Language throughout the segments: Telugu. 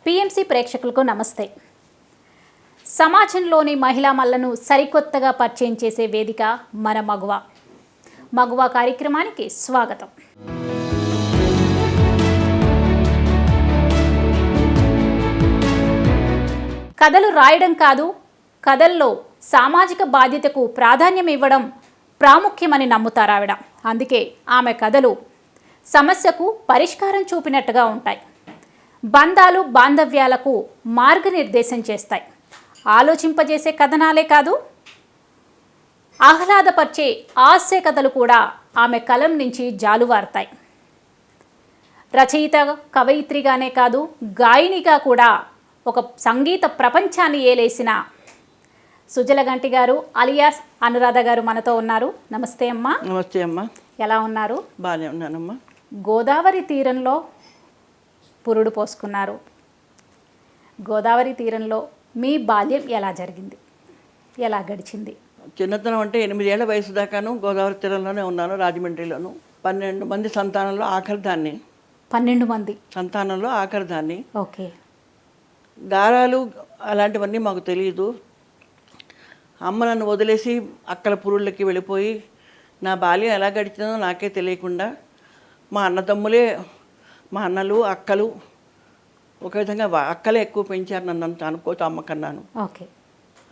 పిఎంసి ప్రేక్షకులకు నమస్తే. సమాజంలోని మహిళా మల్లను సరికొత్తగా పరిచయం చేసే వేదిక మన మగువ కార్యక్రమానికి స్వాగతం. కథలు రాయడం కాదు, కథల్లో సామాజిక బాధ్యతకు ప్రాధాన్యం ఇవ్వడం ప్రాముఖ్యమని నమ్ముతారు ఆవిడ. అందుకే ఆమె కథలు సమస్యకు పరిష్కారం చూపినట్టుగా ఉంటాయి. బంధాలు బాంధవ్యాలకు మార్గనిర్దేశం చేస్తాయి. ఆలోచింపజేసే కథనాలే కాదు, ఆహ్లాదపరిచే హాస్య కథలు కూడా ఆమె కలం నుంచి జాలువారుతాయి. రచయిత, కవయిత్రిగానే కాదు, గాయనిగా కూడా ఒక సంగీత ప్రపంచాన్ని ఏలేసిన సుజలగంటి గారు అలియాస్ అనురాధ గారు మనతో ఉన్నారు. నమస్తే అమ్మా. నమస్తే అమ్మా. ఎలా ఉన్నారు? బాగానే ఉన్నానమ్మా. గోదావరి తీరంలో పురుడు పోసుకున్నారు. గోదావరి తీరంలో మీ బాల్యం ఎలా జరిగింది, ఎలా గడిచింది? చిన్నతనం అంటే 8 ఏళ్ల వయసు దాకాను గోదావరి తీరంలోనే ఉన్నాను, రాజమండ్రిలోను. 12 మంది సంతానంలో ఆఖరిదాన్ని. 12 మంది సంతానంలో ఆఖరిదాన్ని. ఓకే. గారాలు అలాంటివన్నీ మాకు తెలియదు. అమ్మ నన్ను వదిలేసి అక్కల పురుళ్ళకి వెళ్ళిపోయి నా బాల్యం ఎలా గడిచిందో నాకే తెలియకుండా మా అన్నదమ్ములే, మా అన్నలు అక్కలు ఒక విధంగా అక్కలే ఎక్కువ పెంచారు నన్ను అంత అనుకోతో అమ్మకన్నాను. ఓకే.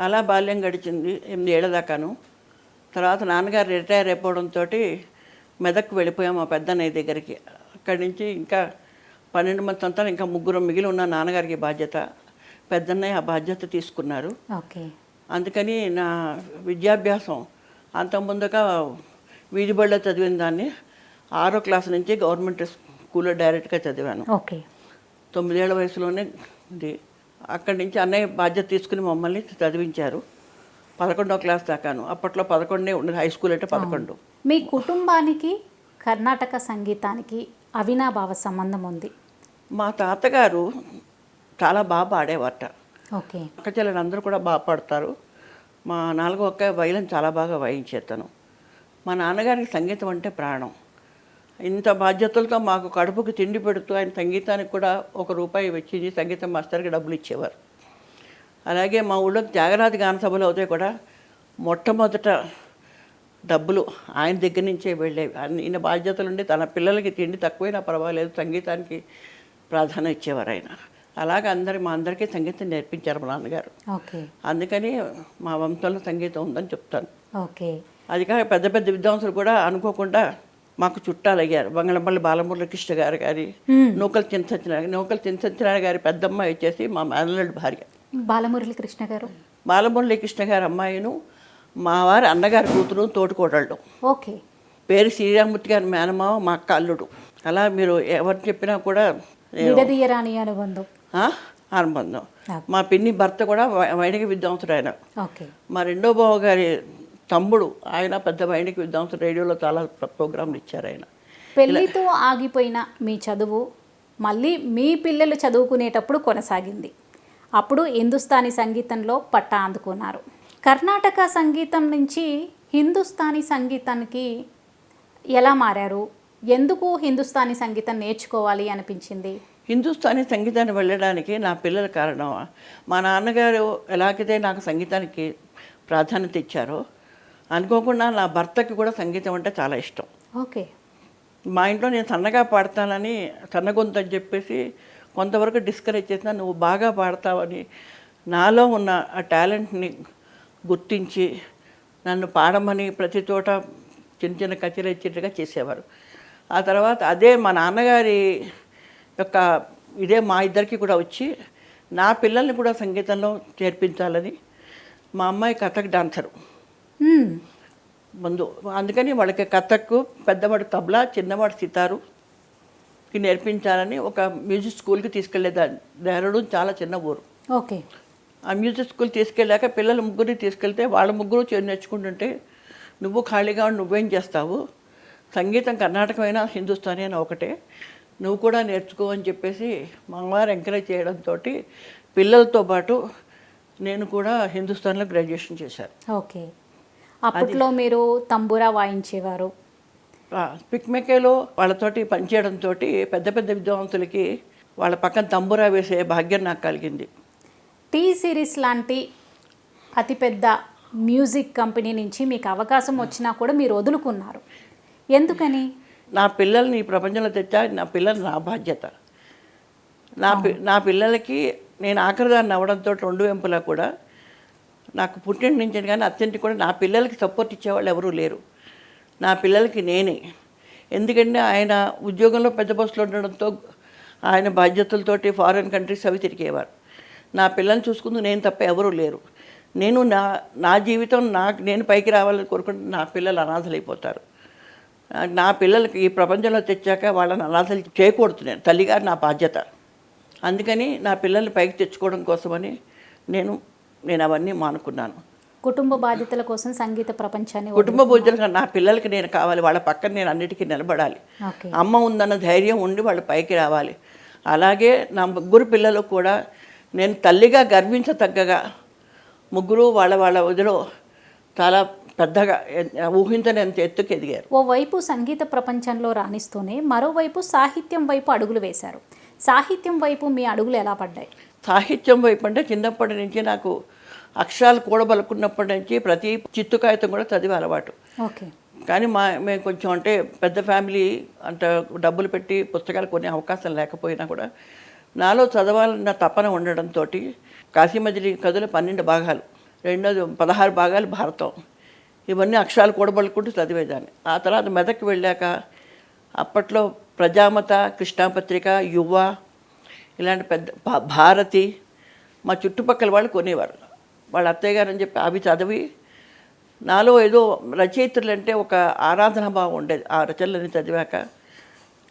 అలా బాల్యం గడిచింది 8 ఏళ్ల దాకాను. తర్వాత నాన్నగారు రిటైర్ అయిపోవడంతో మెదక్కు వెళ్ళిపోయాం మా పెద్దన్నయ్య దగ్గరికి. అక్కడి నుంచి ఇంకా 12 మంది సంతానం, ఇంకా 3 మిగిలి ఉన్న నాన్నగారికి బాధ్యత. పెద్దన్నయ్య ఆ బాధ్యత తీసుకున్నారు. ఓకే. అందుకని నా విద్యాభ్యాసం అంతకుముందుగా వీధి బడిలో చదివిన దాన్ని 6వ క్లాస్ నుంచి గవర్నమెంట్ స్కూల్లో డైరెక్ట్గా చదివాను. ఓకే. 9 ఏళ్ల వయసులోనే ఇది. అక్కడి నుంచి అన్నయ్య బాధ్యత తీసుకుని మమ్మల్ని చదివించారు 11వ క్లాస్ దాకాను. అప్పట్లో 11 ఉండదు, హై స్కూల్ అంటే 11. మీ కుటుంబానికి కర్ణాటక సంగీతానికి అవినాభావ సంబంధం ఉంది. మా తాతగారు చాలా బాగా పాడేవారట. ఓకే. అక్క చెల్లెలు అందరూ కూడా బాగా పాడతారు. మా 4వ అక్క వైలన్ చాలా బాగా వాయించేస్తాను. మా నాన్నగారికి సంగీతం అంటే ప్రాణం. ఇంత బాధ్యతలతో మాకు కడుపుకి తిండి పెడుతూ ఆయన సంగీతానికి కూడా ₹1 వెచ్చించి సంగీతం మాస్టర్కి డబ్బులు ఇచ్చేవారు. అలాగే మా ఊళ్ళో త్యాగరాజ గాన సభలు అవుతాయి కూడా మొట్టమొదట డబ్బులు ఆయన దగ్గర నుంచే వెళ్ళేవి. ఈయన బాధ్యతలు ఉండి తన పిల్లలకి తిండి తక్కువైనా పర్వాలేదు, సంగీతానికి ప్రాధాన్యం ఇచ్చేవారు ఆయన. అలాగే మా అందరికీ సంగీతం నేర్పించారు మా నాన్నగారు. ఓకే. అందుకని మా వంశంలో సంగీతం ఉందని చెప్తాను. ఓకే. అది కాక పెద్ద పెద్ద విద్వాంసులు కూడా అనుకోకుండా మాకు చుట్టాలు అయ్యారు. బంగళంపల్లి బాలమురళీకృష్ణ గారు గారి, నూకల చిన్నసత్యనారాయణ గారి పెద్దమ్మాయి వచ్చేసి మా మేనల్లుడి భార్య బాలమురళీకృష్ణ గారు. బాలమురళీకృష్ణ గారి అమ్మాయిను మా వారి అన్నగారి కూతురు తోటికోడళ్ళు. ఓకే. పేరు శ్రీరామూర్తి గారి మేనమావ, మా అక్క అల్లుడు. అలా మీరు ఎవరు చెప్పినా కూడా విడదీయరాని అనుబంధం. అనుబంధం. మా పిన్ని భర్త కూడా వైదిక విద్వాంసుడు ఆయన. ఓకే. మా రెండో బావ గారి తమ్ముడు ఆయన పెద్ద వైదిక విద్వాంసుడు. రేడియోలో చాలా ప్రోగ్రాంలు ఇచ్చారు ఆయన. పెళ్లితో ఆగిపోయిన మీ చదువు మళ్ళీ మీ పిల్లలు చదువుకునేటప్పుడు కొనసాగింది. అప్పుడు హిందుస్థానీ సంగీతంలో పట్టా అందుకున్నారు. కర్ణాటక సంగీతం నుంచి హిందుస్థానీ సంగీతానికి ఎలా మారారు? ఎందుకు హిందుస్థానీ సంగీతం నేర్చుకోవాలి అనిపించింది? హిందుస్థానీ సంగీతాన్ని వెళ్ళడానికి నా పిల్లల కారణం. మా నాన్నగారు ఎలాగైతే నాకు సంగీతానికి ప్రాధాన్యత ఇచ్చారో అనుకోకుండా నా భర్తకి కూడా సంగీతం అంటే చాలా ఇష్టం. ఓకే. మా ఇంట్లో నేను సన్నగా పాడతానని, సన్నగొంతు అని చెప్పేసి కొంతవరకు డిస్కరేజ్ చేసిన, నువ్వు బాగా పాడతావని నాలో ఉన్న ఆ టాలెంట్ని గుర్తించి నన్ను పాడమని ప్రతి చోట చిన్న చిన్న కచేరీ ఇచ్చేట్టుగా చేసేవారు. ఆ తర్వాత అదే మా నాన్నగారి యొక్క ఇదే మా ఇద్దరికి కూడా వచ్చి నా పిల్లల్ని కూడా సంగీతంలో చేర్పించాలని. మా అమ్మాయి కథక్ డాన్సరు ముందు, అందుకని వాళ్ళకి కథక్కు, పెద్దవాడు తబలా, చిన్నవాడు సితారుకి నేర్పించాలని ఒక మ్యూజిక్ స్కూల్కి తీసుకెళ్ళేదాన్ని. దేహరాదూన్ చాలా చిన్న ఊరు. ఓకే. ఆ మ్యూజిక్ స్కూల్ తీసుకెళ్ళాక పిల్లలు ముగ్గురిని తీసుకెళ్తే వాళ్ళ ముగ్గురు నేర్చుకుంటుంటే, నువ్వు ఖాళీగా నువ్వేం చేస్తావు, సంగీతం కర్ణాటకమైనా హిందుస్థానీ అయినా ఒకటే, నువ్వు కూడా నేర్చుకో అని చెప్పేసి మా అమ్మగారు ఎంకరేజ్ చేయడంతో పిల్లలతో పాటు నేను కూడా హిందుస్థాన్లో గ్రాడ్యుయేషన్ చేశాను. ఓకే. అప్పట్లో మీరు తంబూరా వాయించేవారు. పిక్మెకేలో వాళ్ళతోటి పనిచేయడంతో పెద్ద పెద్ద విద్వాంసులకి వాళ్ళ పక్కన తంబురా వేసే భాగ్యం నాకు కలిగింది. టీ సిరీస్ లాంటి అతిపెద్ద మ్యూజిక్ కంపెనీ నుంచి మీకు అవకాశం వచ్చినా కూడా మీరు వదులుకున్నారు, ఎందుకని? నా పిల్లల్ని ఈ ప్రపంచంలో తెచ్చా, నా పిల్లలు నా బాధ్యత. నా పిల్లలకి నేను ఆఖరిదాన్ని అవ్వడంతో రెండు వెంపులా కూడా నాకు పుట్టింటి నుంచి కానీ అత్యంటి కూడా నా పిల్లలకి సపోర్ట్ ఇచ్చేవాళ్ళు ఎవరూ లేరు. నా పిల్లలకి నేనే. ఎందుకంటే ఆయన ఉద్యోగంలో పెద్ద పోస్టులో ఉండడంతో ఆయన బాధ్యతలతోటి ఫారిన్ కంట్రీస్ అవి తిరిగేవారు. నా పిల్లల్ని చూసుకుంటూ నేను తప్ప ఎవరూ లేరు. నేను నా జీవితం నేను పైకి రావాలని కోరుకుంటే నా పిల్లలు అనాథలు అయిపోతారు. నా పిల్లలకి ఈ ప్రపంచంలో తెచ్చాక వాళ్ళని అనాథలు చేయకూడదు. నేను తల్లిగారు నా బాధ్యత. అందుకని నా పిల్లల్ని పైకి తెచ్చుకోవడం కోసమని నేను అవన్నీ మానుకున్నాను. కుటుంబ బాధ్యతల కోసం సంగీత ప్రపంచాన్ని కుటుంబ బాధ్యతలు నా పిల్లలకి నేను కావాలి, వాళ్ళ పక్కన నేను అన్నిటికీ నిలబడాలి. అమ్మ ఉందన్న ధైర్యం ఉండి వాళ్ళు పైకి రావాలి. అలాగే నా ముగ్గురు పిల్లలు కూడా నేను తల్లిగా గర్వించతగ్గగా ముగ్గురు వాళ్ళ వదిలో చాలా పెద్దగా ఊహించలేంత ఎత్తుకు ఎదిగారు. ఓవైపు సంగీత ప్రపంచంలో రాణిస్తూనే మరోవైపు సాహిత్యం వైపు అడుగులు వేశారు. సాహిత్యం వైపు మీ అడుగులు ఎలా పడ్డాయి? సాహిత్యం వైపు అంటే చిన్నప్పటి నుంచి నాకు అక్షరాలు కూడబలుకున్నప్పటి నుంచి ప్రతి చిత్తు కాగితం కూడా చదివే అలవాటు. ఓకే. కానీ మేము కొంచెం అంటే పెద్ద ఫ్యామిలీ, అంత డబ్బులు పెట్టి పుస్తకాలు కొనే అవకాశం లేకపోయినా కూడా నాలో చదవాలన్న తపన ఉండడంతో కాశీమజిలీ కథలు 12 భాగాలు, రెండోది 16 భాగాలు భారతం, ఇవన్నీ అక్షరాలు కూడబలుకుంటూ చదివేదాన్ని. ఆ తర్వాత మెదక్కి వెళ్ళాక అప్పట్లో ప్రజామత, కృష్ణాపత్రిక, యువ ఇలాంటి పెద్ద భారతి మా చుట్టుపక్కల వాళ్ళు కొనేవారు. వాళ్ళ అత్తయ్య గారు అని చెప్పి అవి చదివి నాలో ఏదో రచయితలు అంటే ఒక ఆరాధన భావం ఉండేది. ఆ రచనలని చదివాక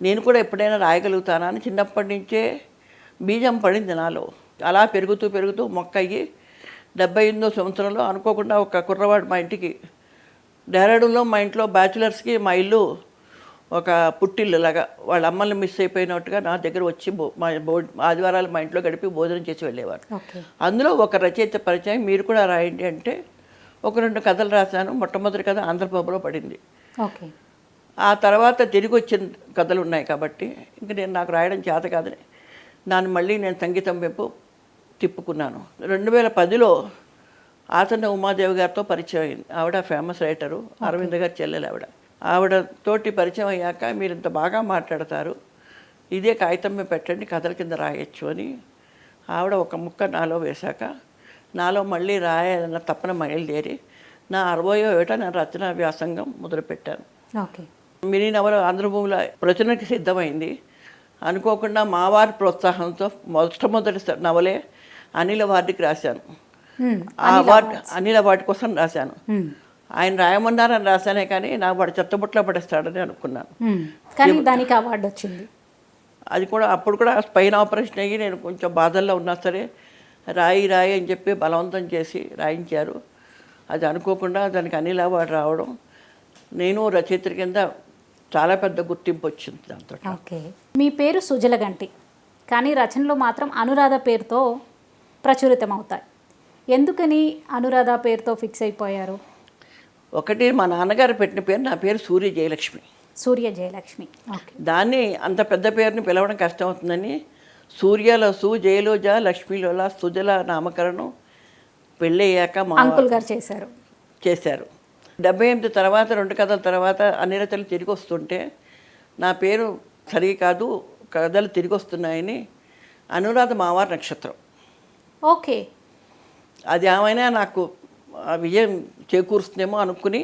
నేను కూడా ఎప్పుడైనా రాయగలుగుతానా అని చిన్నప్పటి నుంచే బీజం పడింది నాలో. అలా పెరుగుతూ మొక్క అయ్యి 78వ సంవత్సరంలో అనుకోకుండా ఒక కుర్రవాడు మా ఇంటికి, డెహ్రాడూన్లో మా ఇంట్లో బ్యాచులర్స్కి మా ఇల్లు ఒక పుట్టిల్లు లాగా, వాళ్ళ అమ్మల్ని మిస్ అయిపోయినట్టుగా నా దగ్గర వచ్చి ఆదివారాలు మా ఇంట్లో గడిపి భోజనం చేసి వెళ్ళేవారు. అందులో ఒక రచయిత పరిచయం, మీరు కూడా రాయండి అంటే ఒక 2 కథలు రాశాను. మొట్టమొదటి కథ ఆంధ్రప్రభలో పడింది. ఓకే. ఆ తర్వాత తిరిగి వచ్చిన కథలు ఉన్నాయి కాబట్టి ఇంక నాకు రాయడం చేత కాదని దాన్ని మళ్ళీ నేను సంగీతం వైపు తిప్పుకున్నాను. 2010లో ఆసన్న ఉమాదేవి గారితో పరిచయం అయింది. ఆవిడ ఫేమస్ రైటరు, అరవింద్ గారి చెల్లెలు ఆవిడ తోటి పరిచయం అయ్యాక మీరు ఇంత బాగా మాట్లాడతారు, ఇదే కాగితం మీద పెట్టండి, కథల కింద రాయొచ్చు అని ఆవిడ ఒక ముక్క నాలో వేశాక నాలో మళ్ళీ రాయాలన్న తప్పన బయలుదేరి నా 60వ ఏట నేను రచనా వ్యాసంగం మొదలుపెట్టాను. ఓకే. మినీ నవల ఆంధ్రభూమిలో ప్రచురణకి సిద్ధమైంది. అనుకోకుండా మావారి ప్రోత్సాహంతో మొట్టమొదటి నవలే అనిల్ అవార్డుకి రాశాను. ఆ అవార్డు అనిల్ అవార్డు కోసం రాశాను. ఆయన రాయమన్నారని రాశానే కానీ నాకు వాడు చెత్తబుట్లో పడేస్తాడని అనుకున్నాను. కానీ దానికి అవార్డు వచ్చింది. అది కూడా అప్పుడు కూడా స్పైన్ ఆపరేషన్ అయ్యి నేను కొంచెం బాధల్లో ఉన్నా సరే రాయి అని చెప్పి బలవంతం చేసి రాయించారు. అది అనుకోకుండా దానికి అనిల్ అవార్డు రావడం, నేను రచయిత్రి కింద చాలా పెద్ద గుర్తింపు వచ్చింది దాంతో. ఓకే. మీ పేరు సుజలగంటి, కానీ రచనలు మాత్రం అనురాధ పేరుతో ప్రచురితం అవుతాయి. ఎందుకని అనురాధ పేరుతో ఫిక్స్ అయిపోయారు? ఒకటి మా నాన్నగారు పెట్టిన పేరు, నా పేరు సూర్య జయలక్ష్మి. సూర్య జయలక్ష్మి. ఓకే. దాన్ని అంత పెద్ద పేరుని పిలవడం కష్టం అవుతుందని సూర్యలో సు, జయలో జ, లక్ష్మీలోలా సుజల నామకరణం పెళ్ళయ్యాక మా అంకుల్ గారు చేశారు. 78 తర్వాత 2 కథల తర్వాత అన్ని రచనలు తిరిగి వస్తుంటే నా పేరు సరి కాదు, కథలు తిరిగి వస్తున్నాయని అనురాధ మావారి నక్షత్రం. ఓకే. అది ఏమైనా నాకు విజయం చేకూరుస్తుందేమో అనుకుని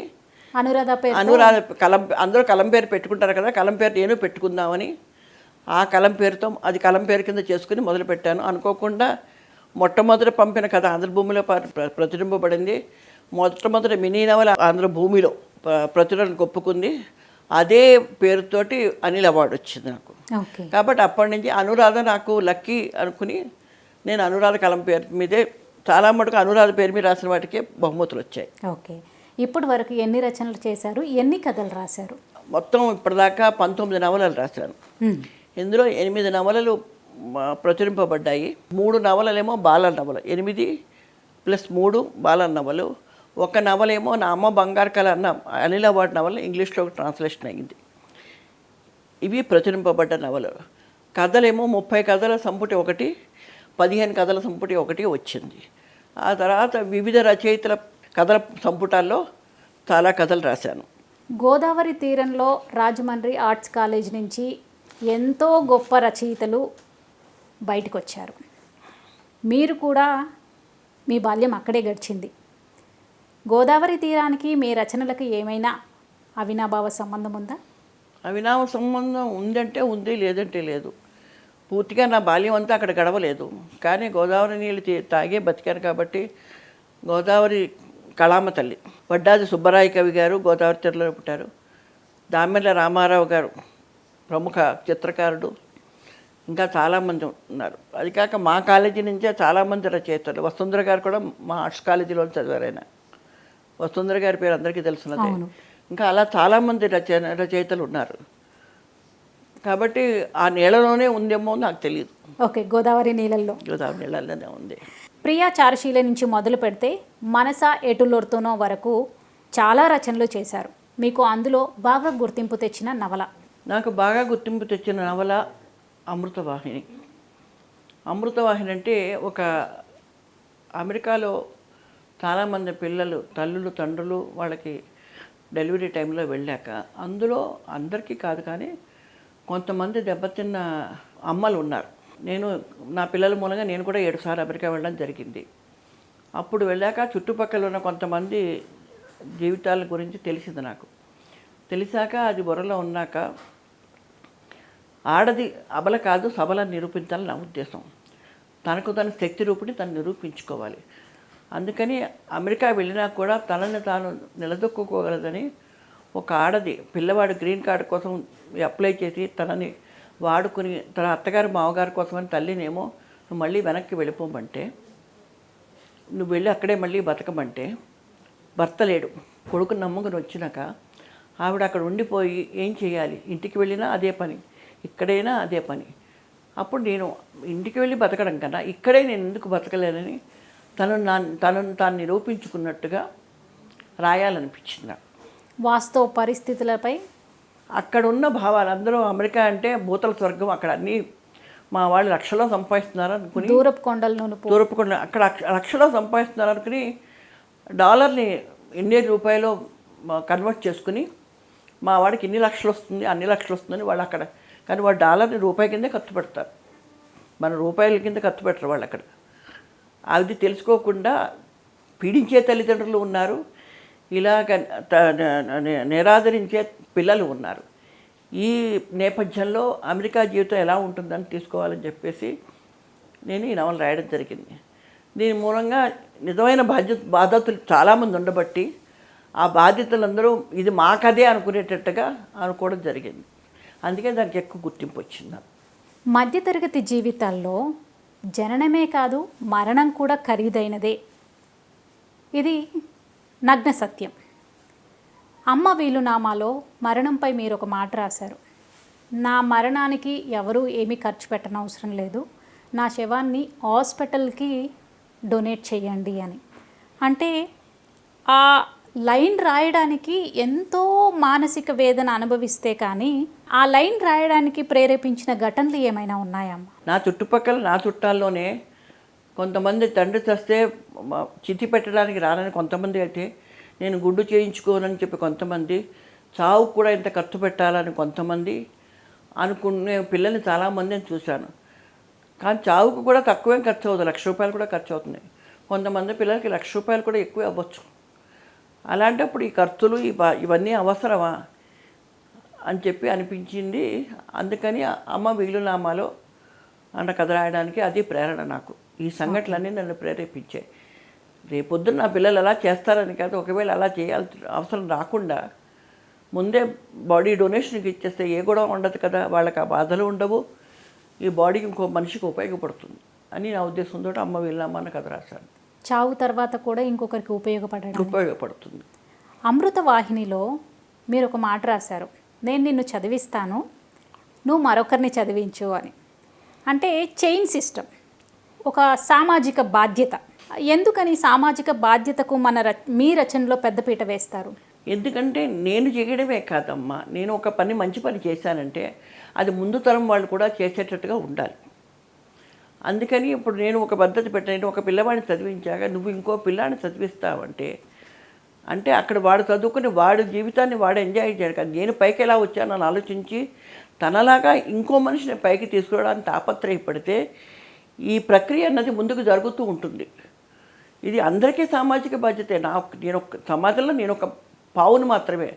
అనురాధ కలం, అందరూ కలం పేరు పెట్టుకుంటారు కదా, కలం పేరు నేను పెట్టుకుందామని ఆ కలం పేరుతో అది కలం పేరు కింద చేసుకుని మొదలుపెట్టాను. అనుకోకుండా మొట్టమొదటి పంపిన కథ ఆంధ్రభూమిలో ప్రచురింపబడింది. మొట్టమొదటి మినీ నవల ఆంధ్రభూమిలో ప్రచురణకు ఒప్పుకుంది. అదే పేరుతోటి అనిల్ అవార్డు వచ్చింది నాకు. కాబట్టి అప్పటి నుంచి అనురాధ నాకు లక్కీ అనుకుని నేను అనురాధ కలం పేరు మీదే చాలా మటుకు అనురాధ పేరు మీద రాసిన వాటికే బహుమతులు వచ్చాయి. ఓకే. ఇప్పటి వరకు ఎన్ని రచనలు చేశారు, ఎన్ని కథలు రాశారు? మొత్తం ఇప్పటిదాకా 19 నవలలు రాశాను. ఇందులో 8 నవలలు ప్రచురింపబడ్డాయి. 3 నవలలేమో బాలల నవల, 8 + 3 బాలల నవలు. ఒక నవలేమో నా అమ్మ బంగారు కళ అన్న అనిల్ అవార్డు నవల ఇంగ్లీష్లో ట్రాన్స్లేషన్ అయింది. ఇవి ప్రచురింపబడ్డ నవలు. కథలేమో 30 కథల సంపుటి ఒకటి, 15 కథల సంపుటి ఒకటి వచ్చింది. ఆ తర్వాత వివిధ రచయితల కథల సంపుటాల్లో చాలా కథలు రాశాను. గోదావరి తీరంలో రాజమండ్రి ఆర్ట్స్ కాలేజ్ నుంచి ఎంతో గొప్ప రచయితలు బయటకు వచ్చారు. మీరు కూడా మీ బాల్యం అక్కడే గడిచింది. గోదావరి తీరానికి మీ రచనలకు ఏమైనా అవినాభావ సంబంధం ఉందా? అవినావ సంబంధం ఉందంటే ఉంది, లేదంటే లేదు. పూర్తిగా నా బాల్యం అంతా అక్కడ గడవలేదు, కానీ గోదావరి నీళ్ళు తాగే బతికాను కాబట్టి గోదావరి కళామ తల్లి. వడ్డాది సుబ్బరాయ కవి గారు గోదావరి తీరంలో పుట్టారు. దామెర్ల రామారావు గారు ప్రముఖ చిత్రకారుడు, ఇంకా చాలామంది ఉన్నారు. అది కాక మా కాలేజీ నుంచే చాలామంది రచయితలు. వసుంధర గారు కూడా మా ఆర్ట్స్ కాలేజీలో చదివారు. ఆయన వసుంధర గారి పేరు అందరికీ తెలిసినదే. ఇంకా అలా చాలామంది రచయితలు ఉన్నారు. కాబట్టి ఆ నీళ్ళలోనే ఉందేమో నాకు తెలియదు. ఓకే, గోదావరి నీళ్ళల్లోనే ఉంది. ప్రియా చారుశీల నుంచి మొదలు పెడితే మనస ఎటులొర్తునో వరకు చాలా రచనలు చేశారు. మీకు అందులో బాగా గుర్తింపు తెచ్చిన నవల? నాకు బాగా గుర్తింపు తెచ్చిన నవల అమృతవాహిని. అమృతవాహిని అంటే ఒక అమెరికాలో చాలామంది పిల్లలు తల్లులు తండ్రులు వాళ్ళకి డెలివరీ టైంలో వెళ్ళాక, అందులో అందరికీ కాదు కానీ కొంతమంది దెబ్బతిన్న అమ్మలు ఉన్నారు. నా పిల్లల మూలంగా నేను కూడా 7 సార్లు అమెరికా వెళ్ళడం జరిగింది. అప్పుడు వెళ్ళాక చుట్టుపక్కల ఉన్న కొంతమంది జీవితాల గురించి తెలిసింది నాకు. తెలిసాక అది బుర్రలో ఉన్నాక, ఆడది అబల కాదు సబల నిరూపించాలని నా ఉద్దేశం. తనకు తన శక్తి రూపుని తను నిరూపించుకోవాలి. అందుకని అమెరికా వెళ్ళినా కూడా తనని తాను నిలదొక్కుకోగలదని ఒక ఆడది పిల్లవాడు గ్రీన్ కార్డు కోసం అప్లై చేసి తనని వాడుకుని తన అత్తగారు మామగారి కోసమని తల్లినేమో నువ్వు మళ్ళీ వెనక్కి వెళ్ళిపోమంటే, నువ్వు వెళ్ళి అక్కడే మళ్ళీ బతకమంటే, భర్త లేడు, కొడుకుని నమ్ముకుని వచ్చినాక ఆవిడ అక్కడ ఉండిపోయి ఏం చేయాలి? ఇంటికి వెళ్ళినా అదే పని, ఇక్కడైనా అదే పని. అప్పుడు నేను ఇంటికి వెళ్ళి బతకడం కన్నా ఇక్కడే నేను ఎందుకు బతకలేనని తనను తాను నిరూపించుకున్నట్టుగా రాయాలనిపించింది నాకు. వాస్తవ పరిస్థితులపై అక్కడ ఉన్న భావాలు, అందరూ అమెరికా అంటే భూతల స్వర్గం, అక్కడ అన్నీ మా వాళ్ళు లక్షలో సంపాదిస్తున్నారు అనుకుని, దూరపు కొండలు అక్కడ లక్షలో సంపాదిస్తున్నారు అనుకుని డాలర్ని ఇండియన్ రూపాయలో కన్వర్ట్ చేసుకుని మా వాడికి ఇన్ని లక్షలు వస్తుంది అన్ని లక్షలు వస్తుందని వాళ్ళు అక్కడ, కానీ వాళ్ళు డాలర్ని రూపాయి కిందే ఖర్చు పెడతారు, మన రూపాయల కింద ఖర్చు పెట్టరు వాళ్ళు అక్కడ. అది తెలుసుకోకుండా పీడించే తల్లిదండ్రులు ఉన్నారు, ఇలాగ నిరాదరించే పిల్లలు ఉన్నారు. ఈ నేపథ్యంలో అమెరికా జీవితం ఎలా ఉంటుందని తీసుకోవాలని చెప్పేసి నేను ఈ నవల రాయడం జరిగింది. దీని మూలంగా నిజమైన బాధ్యతలు చాలామంది ఉండబట్టి ఆ బాధ్యతలందరూ ఇది మా కథే అనుకునేటట్టుగా అనుకోవడం జరిగింది. అందుకే దానికి ఎక్కువ గుర్తింపు వచ్చింది. మధ్యతరగతి జీవితాల్లో జననమే కాదు మరణం కూడా ఖరీదైనదే, ఇది నగ్న సత్యం. అమ్మ వీలునామాలో మరణంపై మీరు ఒక మాట రాశారు. నా మరణానికి ఎవరూ ఏమీ ఖర్చు పెట్టనవసరం లేదు, నా శవాన్ని హాస్పిటల్కి డొనేట్ చేయండి అని. అంటే ఆ లైన్ రాయడానికి ఎంతో మానసిక వేదన అనుభవిస్తే కానీ ఆ లైన్ రాయడానికి ప్రేరేపించిన ఘటనలు ఏమైనా ఉన్నాయమ్మా? నా చుట్టుపక్కల నా చుట్టాల్లోనే కొంతమంది తండ్రి చస్తే చితి పెట్టడానికి రానని కొంతమంది, అయితే నేను గుడ్డు చేయించుకోనని చెప్పి కొంతమంది, చావు కూడా ఇంత ఖర్చు పెట్టాలని కొంతమంది అనుకునే పిల్లల్ని చాలామందిని చూశాను. కానీ చావుకు కూడా తక్కువేం ఖర్చు అవుతుంది, ₹1,00,000 కూడా ఖర్చు అవుతుంది. కొంతమంది పిల్లలకి ₹1,00,000 కూడా ఎక్కువే అవ్వచ్చు. అలాంటప్పుడు ఈ ఖర్చులు ఇవన్నీ అవసరమా అని చెప్పి అనిపించింది. అందుకని అమ్మ వీలునామాలో అన్న కథ రాయడానికి అది ప్రేరణ నాకు. ఈ సంఘటనలన్నీ నన్ను ప్రేరేపించాయి. రేపొద్దున నా పిల్లలు అలా చేస్తారని కాదు, ఒకవేళ అలా చేయాల్సిన అవసరం రాకుండా ముందే బాడీ డొనేషన్కి ఇచ్చేస్తే ఏ గొడవ ఉండదు కదా, వాళ్ళకి ఆ బాధలు ఉండవు, ఈ బాడీకి ఇంకో మనిషికి ఉపయోగపడుతుంది అని నా ఉద్దేశంతో అమ్మ వీలునామా అన్న కథ రాశాను. చావు తర్వాత కూడా ఇంకొకరికి ఉపయోగపడుతుంది. అమృతవాహినిలో మీరు ఒక మాట రాశారు, నేను నిన్ను చదివిస్తాను, నువ్వు మరొకరిని చదివించు అని. అంటే చైన్ సిస్టమ్, ఒక సామాజిక బాధ్యత. ఎందుకని సామాజిక బాధ్యతకు మీ రచనలో పెద్దపీట వేస్తారు? ఎందుకంటే నేను చేయడమే కాదమ్మా, నేను ఒక పని మంచి పని చేశానంటే అది ముందు తరం వాళ్ళు కూడా చేసేటట్టుగా ఉండాలి. అందుకని ఇప్పుడు నేను ఒక పద్ధతి పెట్టాను, ఒక పిల్లవాడిని చదివించాక నువ్వు ఇంకో పిల్లాడిని చదివిస్తావంటే అంటే అక్కడ వాడు చదువుకుని వాడి జీవితాన్ని వాడు ఎంజాయ్ చేయడు కదా. నేను పైకి ఎలా వచ్చానని ఆలోచించి తనలాగా ఇంకో మనిషిని పైకి తీసుకురావడానికి తాపత్రయపడితే ఈ ప్రక్రియ అన్నది ముందుకు జరుగుతూ ఉంటుంది. ఇది అందరికీ సామాజిక బాధ్యతే. నేను ఒక సమాజంలో నేను ఒక పావును మాత్రమే.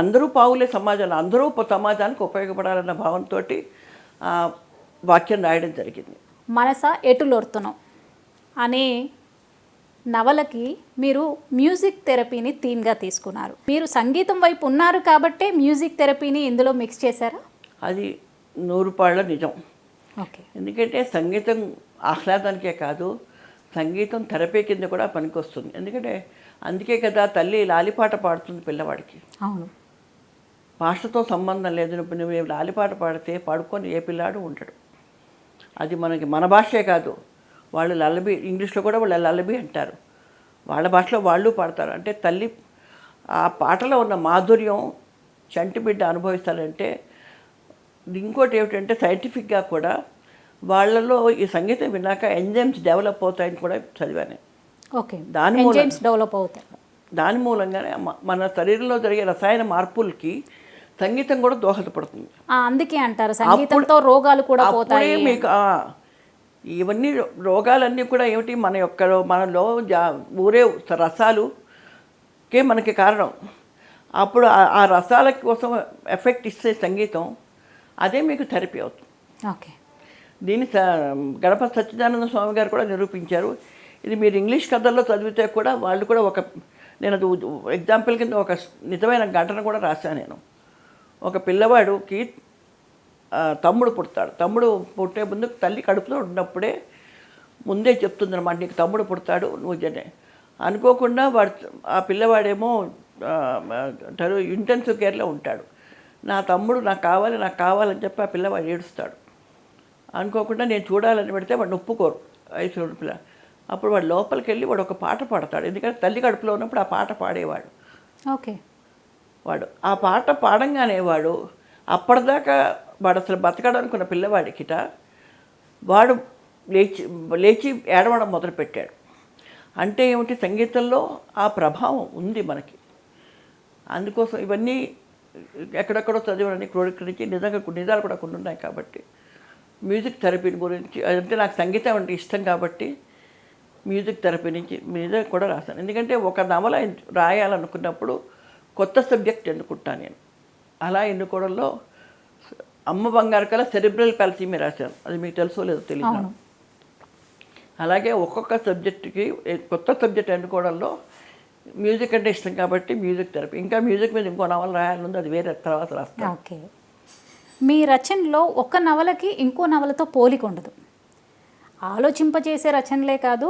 అందరూ పావులే సమాజంలో, అందరూ సమాజానికి ఉపయోగపడాలన్న భావంతో వాక్యం రాయడం జరిగింది. మనస ఎటులొర్తును అనే నవలకి మీరు మ్యూజిక్ థెరపీని థీమ్గా తీసుకున్నారు. మీరు సంగీతం వైపు ఉన్నారు కాబట్టే మ్యూజిక్ థెరపీని ఇందులో మిక్స్ చేశారా? అది 100% నిజం. ఓకే. ఎందుకంటే సంగీతం ఆహ్లాదానికే కాదు, సంగీతం థెరపీ కింద కూడా పనికొస్తుంది. ఎందుకంటే అందుకే కదా తల్లి లాలిపాట పాడుతుంది పిల్లవాడికి. అవును. భాషతో సంబంధం లేదు. నువ్వు లాలిపాట పాడితే పాడుకొని ఏ పిల్లాడు ఉంటాడు. అది మన భాషే కాదు, వాళ్ళు లల్లబీ, ఇంగ్లీష్లో కూడా వాళ్ళు లల్లబీ అంటారు, వాళ్ళ భాషలో వాళ్ళు పాడతారు. అంటే తల్లి ఆ పాటలో ఉన్న మాధుర్యం చంటి బిడ్డ అనుభవిస్తారంటే. ఇంకోటి ఏమిటంటే సైంటిఫిక్గా కూడా వాళ్ళలో ఈ సంగీతం విన్నాక ఎంజైమ్స్ డెవలప్ అవుతాయని కూడా చదివాను. ఓకే. ఎంజైమ్స్ డెవలప్ అవుతాయి. దాని మూలంగానే మన శరీరంలో జరిగే రసాయన మార్పులకి సంగీతం కూడా దోహదపడుతుంది. అందుకే అంటారు సంగీతంతో రోగాలు కూడా పోతాయి. మీకు ఇవన్నీ రోగాలన్నీ కూడా ఏమిటి, మనలో ఊరే రసాలుకే మనకి కారణం. అప్పుడు ఆ రసాల కోసం ఎఫెక్ట్ ఇచ్చే సంగీతం అదే మీకు థెరపీ అవుతుంది. ఓకే. దీన్ని గణపతి సచ్చిదానంద స్వామి గారు కూడా నిరూపించారు. ఇది మీరు ఇంగ్లీష్ కథల్లో చదివితే కూడా వాళ్ళు కూడా నేను అది ఎగ్జాంపుల్ కింద ఒక నిజమైన ఘటన కూడా రాశాను నేను. ఒక పిల్లవాడికి తమ్ముడు పుడతాడు. తమ్ముడు పుట్టే ముందు తల్లి కడుపులో ఉన్నప్పుడే ముందే చెప్తుందన్నమాట, నీకు తమ్ముడు పుడతాడు నువ్వు జనే అనుకోకుండా. ఆ పిల్లవాడేమో ఇంటెన్సివ్ కేర్లో ఉంటాడు. నా తమ్ముడు నాకు కావాలని చెప్పి ఆ పిల్లవాడు ఏడుస్తాడు. అనుకోకుండా నేను చూడాలని పెడితే వాడిని ఒప్పుకోరు 5 ఏళ్ల పిల్ల. అప్పుడు వాడు లోపలికి వెళ్ళి వాడు ఒక పాట పాడతాడు. ఎందుకంటే తల్లి కడుపులో ఉన్నప్పుడు ఆ పాట పాడేవాడు. ఓకే. వాడు ఆ పాట పాడంగానే అప్పటిదాకా వాడు అసలు బతకడం అనుకున్న పిల్లవాడికిట వాడు లేచి ఏడవడం మొదలుపెట్టాడు. అంటే ఏమిటి, సంగీతంలో ఆ ప్రభావం ఉంది మనకి. అందుకోసం ఇవన్నీ ఎక్కడెక్కడో చదివని క్రోడీకరించి నిజాలు కూడా కొన్ని ఉన్నాయి. కాబట్టి మ్యూజిక్ థెరపీ గురించి అంటే నాకు సంగీతం అంటే ఇష్టం కాబట్టి మ్యూజిక్ థెరపీ నుంచి మీద కూడా రాశాను. ఎందుకంటే ఒక నవల రాయాలనుకున్నప్పుడు కొత్త సబ్జెక్ట్ ఎన్నుకుంటాను నేను. అలా ఎన్నుకోవడంలో అమ్మ బంగారు కల సెరిబ్రల్ పాలసీమే రాశాను. అది మీకు తెలుసో లేదో తెలియదు. అలాగే ఒక్కొక్క సబ్జెక్టుకి కొత్త సబ్జెక్ట్ ఎన్నుకోవడంలో మ్యూజిక్ అంటే ఇష్టం కాబట్టి మ్యూజిక్ థెరపీ. ఇంకా మ్యూజిక్ మీద ఇంకో నవల రాయాలనుంది, అది వేరే తర్వాత రాస్తాను. ఓకే. మీ రచనలో ఒక నవలకి ఇంకో నవలతో పోలిక ఉండదు. ఆలోచింపజేసే రచనలే కాదు,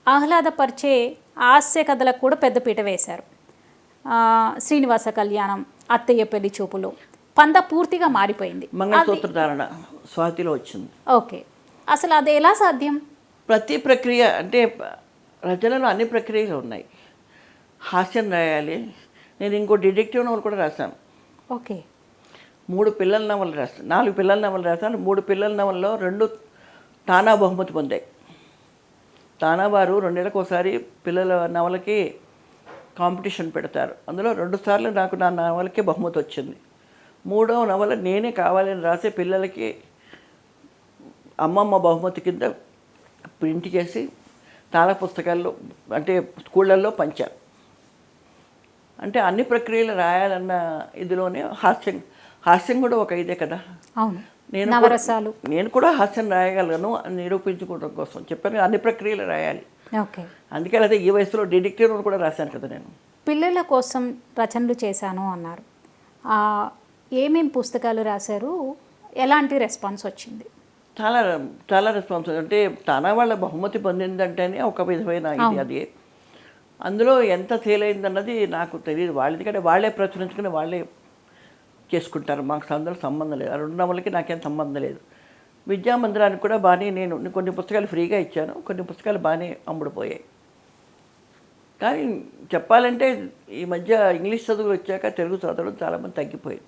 ఆహ్లాదపరిచే హాస్య కథలకు కూడా పెద్దపీట వేశారు. శ్రీనివాస కళ్యాణం, అత్తయ్య పెళ్లి చూపులు, పంద పూర్తిగా మారిపోయింది. మంగళసూత్ర ధారణ స్వాతిలో వచ్చింది. ఓకే. అసలు అది ఎలా సాధ్యం? ప్రతి ప్రక్రియ అంటే రచనలో అన్ని ప్రక్రియలు ఉన్నాయి. హాస్యం రాయాలి. నేను ఇంకో డిటెక్టివ్ నవలు కూడా రాశాను. ఓకే. 3 పిల్లల నవలు రాశాను, 4 పిల్లల నవలు రాశాను. 3 పిల్లల నవల్లో 2 తానా బహుమతి పొందాయి. తానా వారు 2 ఏళ్ళకి ఒకసారి పిల్లల నవలకి కాంపిటీషన్ పెడతారు. అందులో 2 సార్లు నాకు నా నవలకి బహుమతి వచ్చింది. 3వ నవల నేనే కావాలని రాసే పిల్లలకి అమ్మమ్మ బహుమతి కింద ప్రింట్ చేసి తాళ పుస్తకాల్లో అంటే స్కూళ్ళల్లో పంచాను. అంటే అన్ని ప్రక్రియలు రాయాలన్న ఇదిలోనే హాస్యం కూడా ఒక ఇదే కదా. అవును. నేను కూడా హాస్యం రాయగలను అని నిరూపించుకోవడం కోసం చెప్పాను, అన్ని ప్రక్రియలు రాయాలి. ఓకే. అందుకే అదే ఈ వయసులో డిటెక్టివ్ కూడా రాశాను కదా నేను. పిల్లల కోసం రచనలు చేశాను అన్నారు. ఏమేం పుస్తకాలు రాశారు? ఎలాంటి రెస్పాన్స్ వచ్చింది? చాలా చాలా రెస్పాన్స్. అంటే తానా వాళ్ళ బహుమతి పొందిందంటేనే ఒక విధమైన ఇది. అది అందులో ఎంత సేల్ అయిందన్నది నాకు తెలియదు. ఎందుకంటే వాళ్ళే ప్రచురించుకుని వాళ్ళే చేసుకుంటారు. మాకు అందులో సంబంధం లేదు. ఆ 2 నవలకి నాకేం సంబంధం లేదు. విద్యామందిరానికి కూడా బాగానే నేను కొన్ని పుస్తకాలు ఫ్రీగా ఇచ్చాను, కొన్ని పుస్తకాలు బాగానే అమ్ముడుపోయాయి. కానీ చెప్పాలంటే ఈ మధ్య ఇంగ్లీష్ చదువులు వచ్చాక తెలుగు చదవడం చాలామంది తగ్గిపోయింది.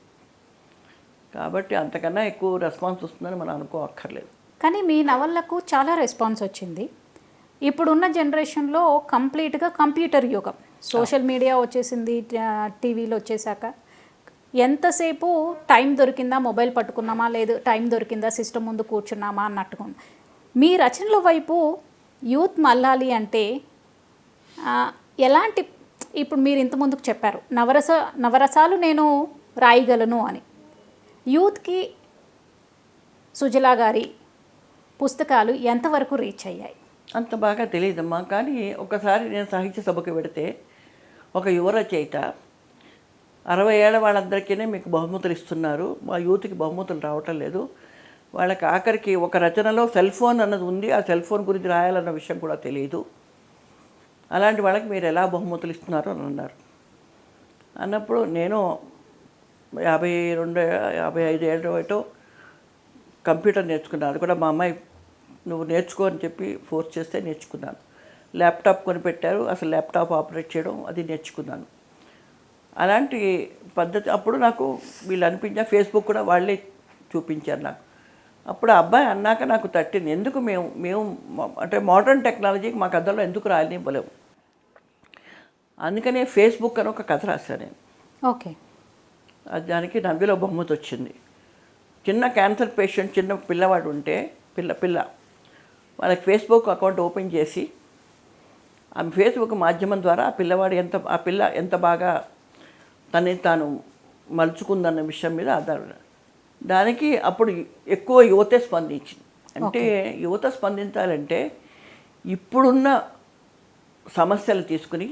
కాబట్టి అంతకన్నా ఎక్కువ రెస్పాన్స్ వస్తుందని మనం అనుకోక్కర్లేదు. కానీ మీ నవలకు చాలా రెస్పాన్స్ వచ్చింది. ఇప్పుడున్న జనరేషన్లో కంప్లీట్గా కంప్యూటర్ యుగం, సోషల్ మీడియా వచ్చేసింది, టీవీలో వచ్చేసాక ఎంతసేపు టైం దొరికిందా మొబైల్ పట్టుకున్నామా, లేదు టైం దొరికిందా సిస్టమ్ ముందు కూర్చున్నామా అన్నట్టుగా ఉంది. మీ రచనల వైపు యూత్ మళ్ళాలి అంటే ఎలాంటి, ఇప్పుడు మీరు ఇంత ముందుకు చెప్పారు నవరసాలు నేను రాయగలను అని, యూత్కి సుజలా గారి పుస్తకాలు ఎంతవరకు రీచ్ అయ్యాయి? అంత బాగా తెలియదమ్మా. కానీ ఒకసారి నేను సాహిత్య సభకు పెడితే ఒక యువ రచయిత 60 ఏళ్ల వాళ్ళందరికీ మీకు బహుమతులు ఇస్తున్నారు, మా యూత్కి బహుమతులు రావటం లేదు, వాళ్ళకి ఆఖరికి ఒక రచనలో సెల్ ఫోన్ అన్నది ఉంది, ఆ సెల్ ఫోన్ గురించి రాయాలన్న విషయం కూడా తెలియదు, అలాంటి వాళ్ళకి మీరు ఎలా బహుమతులు ఇస్తున్నారు అని అన్నారు. అన్నప్పుడు నేను 52-55 ఏళ్ళ కంప్యూటర్ నేర్చుకున్నాను. అది కూడా మా అమ్మాయి నువ్వు నేర్చుకో అని చెప్పి ఫోర్స్ చేస్తే నేర్చుకున్నాను. ల్యాప్టాప్ కొనిపెట్టారు, అసలు ల్యాప్టాప్ ఆపరేట్ చేయడం అది నేర్చుకున్నాను. అలాంటి పద్ధతి అప్పుడు నాకు వీళ్ళు అనిపించా. ఫేస్బుక్ కూడా వాళ్ళే చూపించారు నాకు. అప్పుడు ఆ అబ్బాయి అన్నాక నాకు తట్టింది, ఎందుకు మేము అంటే మోడర్న్ టెక్నాలజీకి మా కథలో ఎందుకు రాయనివ్వలేము. అందుకనే ఫేస్బుక్ అని ఒక కథ రాశాను నేను. ఓకే. దానికి నవ్విలో బహుమతి వచ్చింది. చిన్న క్యాన్సర్ పేషెంట్, చిన్న పిల్లవాడు ఉంటే పిల్ల వాళ్ళకి ఫేస్బుక్ అకౌంట్ ఓపెన్ చేసి ఆ ఫేస్బుక్ మాధ్యమం ద్వారా ఆ పిల్ల ఎంత బాగా తనని తాను మలుచుకుందన్న విషయం మీద ఆధారపడ. దానికి అప్పుడు ఎక్కువ యువతే స్పందించింది. అంటే యువత స్పందించాలంటే ఇప్పుడున్న సమస్యలు తీసుకుని,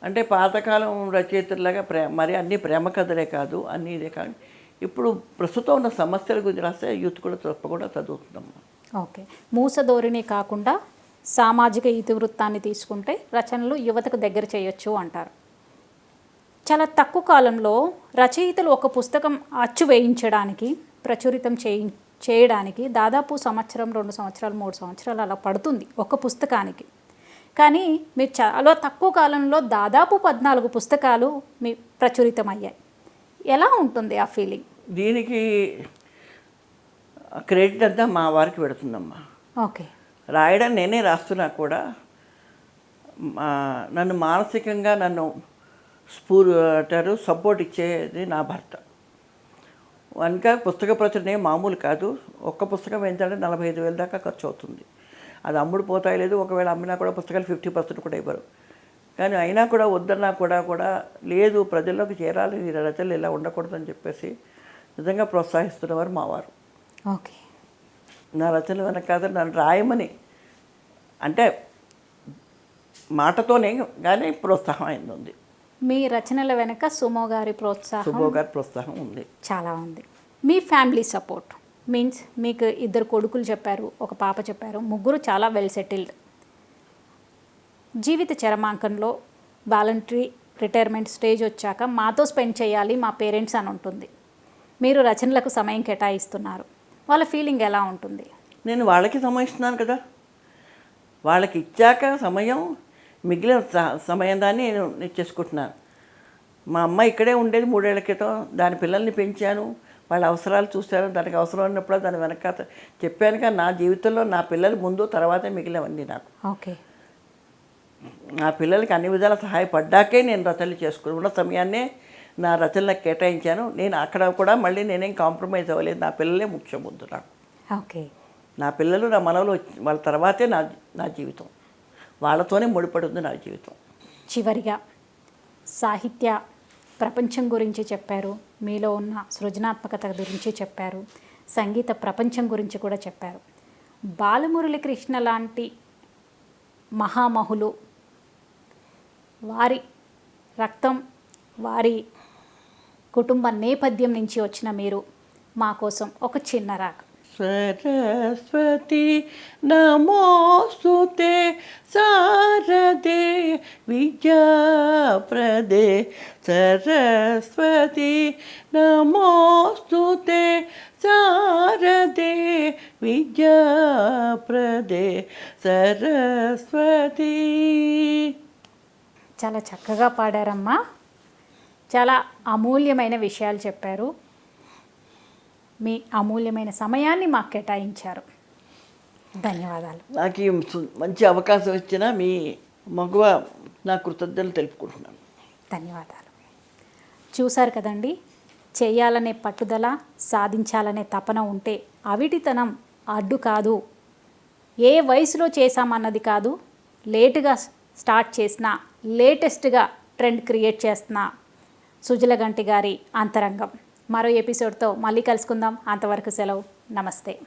అంటే పాతకాలం రచయితలాగా మరి అన్ని ప్రేమ కథలే కాదు, అన్నీ ఇదే కాదు, ఇప్పుడు ప్రస్తుతం ఉన్న సమస్యల గురించి రాస్తే యూత్ కూడా తప్పకుండా చదువుతుందమ్మా. ఓకే. మూసధోరణి కాకుండా సామాజిక ఇతివృత్తాన్ని తీసుకుంటే రచనలు యువతకు దగ్గర చేయొచ్చు అంటారు. చాలా తక్కువ కాలంలో రచయితలు ఒక పుస్తకం అచ్చు వేయించడానికి, ప్రచురితం చేయడానికి దాదాపు 1 సంవత్సరం, 2 సంవత్సరాలు, 3 సంవత్సరాలు అలా పడుతుంది ఒక పుస్తకానికి. కానీ మీరు చాలా తక్కువ కాలంలో దాదాపు 14 పుస్తకాలు మీ ప్రచురితమయ్యాయి. ఎలా ఉంటుంది ఆ ఫీలింగ్? దీనికి క్రెడిట్ అంతా మా వారికి పెడుతుందమ్మా. ఓకే. రాయడం నేనే రాస్తున్నా కూడా నన్ను మానసికంగా సపోర్ట్ ఇచ్చేది నా భర్త. కనుక పుస్తక ప్రచురణ మామూలు కాదు. ఒక్క పుస్తకం ఏంటంటే 45,000 దాకా ఖర్చు అవుతుంది. అది అమ్ముడు పోతాయి లేదు, ఒకవేళ అమ్మినా కూడా పుస్తకాలు 50% కూడా ఇవ్వరు. కానీ అయినా కూడా వద్దన్నా కూడా లేదు, ప్రజల్లోకి చేరాలి, ఈ రచనలు ఇలా ఉండకూడదని చెప్పేసి నిజంగా ప్రోత్సహిస్తున్నవారు మావారు. ఓకే. నా రచనలు వెనక కాదు, నన్ను రాయమని అంటే మాటతోనే కానీ ప్రోత్సాహం అయింది ఉంది. మీ రచనల వెనక సుమో గారి ప్రోత్సాహం ఉంది, చాలా ఉంది. మీ ఫ్యామిలీ సపోర్ట్ మీన్స్ మీకు 2 కొడుకులు చెప్పారు, ఒక పాప చెప్పారు, ముగ్గురు చాలా వెల్ సెటిల్డ్. జీవిత చరమాంకంలో వాలంటరీ రిటైర్మెంట్ స్టేజ్ వచ్చాక మాతో స్పెండ్ చేయాలి మా పేరెంట్స్ అని ఉంటుంది. మీరు రచనలకు సమయం కేటాయిస్తున్నారు, వాళ్ళ ఫీలింగ్ ఎలా ఉంటుంది? నేను వాళ్ళకి సమయం ఇస్తున్నాను కదా, వాళ్ళకి ఇచ్చాక సమయం, మిగిలిన సమయం దాన్ని నేను ఇచ్చేసుకుంటున్నాను. మా అమ్మ ఇక్కడే ఉండేది 3 ఏళ్ల క్రితం, దాని పిల్లల్ని పెంచాను, వాళ్ళ అవసరాలు చూశాను, దానికి అవసరం ఉన్నప్పుడు దాని వెనక చెప్పాను. కానీ నా జీవితంలో నా పిల్లలు ముందు తర్వాతే మిగిలినవన్నీ నాకు. ఓకే. నా పిల్లలకి అన్ని విధాల సహాయపడ్డాకే నేను రచనలు చేసుకుని ఉన్న సమయాన్నే నా రచనలకు కేటాయించాను. నేను అక్కడ కూడా మళ్ళీ నేనేం కాంప్రమైజ్ అవ్వలేదు. నా పిల్లలే ముఖ్యం ముందు నాకు. ఓకే. నా పిల్లలు, నా మనవలు వాళ్ళ తర్వాతే నా జీవితం, వాళ్ళతోనే ముడిపడి ఉంది నా జీవితం. చివరిగా సాహిత్య ప్రపంచం గురించి చెప్పారు, మీలో ఉన్న సృజనాత్మకత గురించి చెప్పారు, సంగీత ప్రపంచం గురించి కూడా చెప్పారు. బాలమురళీకృష్ణ లాంటి మహామహులు, వారి రక్తం, వారి కుటుంబ నేపథ్యం నుంచి వచ్చిన మీరు మా కోసం ఒక చిన్న రాగం. సరస్వతి నమోస్తుతే శారదే విద్యాప్రదే, సరస్వతి నమోస్తుతే శారదే విద్యాప్రదే, సరస్వతి. చాలా చక్కగా పాడారమ్మా. చాలా అమూల్యమైన విషయాలు చెప్పారు. మీ అమూల్యమైన సమయాన్ని మాకు కేటాయించారు. ధన్యవాదాలు. నాకు ఈ మంచి అవకాశం ఇచ్చిన మీ మగువ నా కృతజ్ఞతలు తెలుపుకుంటున్నాను. ధన్యవాదాలు. చూశారు కదండి, చేయాలనే పట్టుదల, సాధించాలనే తపన ఉంటే అవిటితనం అడ్డు కాదు. ఏ వయసులో చేశామన్నది కాదు, లేటుగా స్టార్ట్ చేసిన, లేటెస్ట్గా ట్రెండ్ క్రియేట్ చేస్తున్న సుజలగంటి గారి అంతరంగం. మరో ఎపిసోడ్తో మళ్ళీ కలుసుకుందాం. అంతవరకు సెలవు. నమస్తే.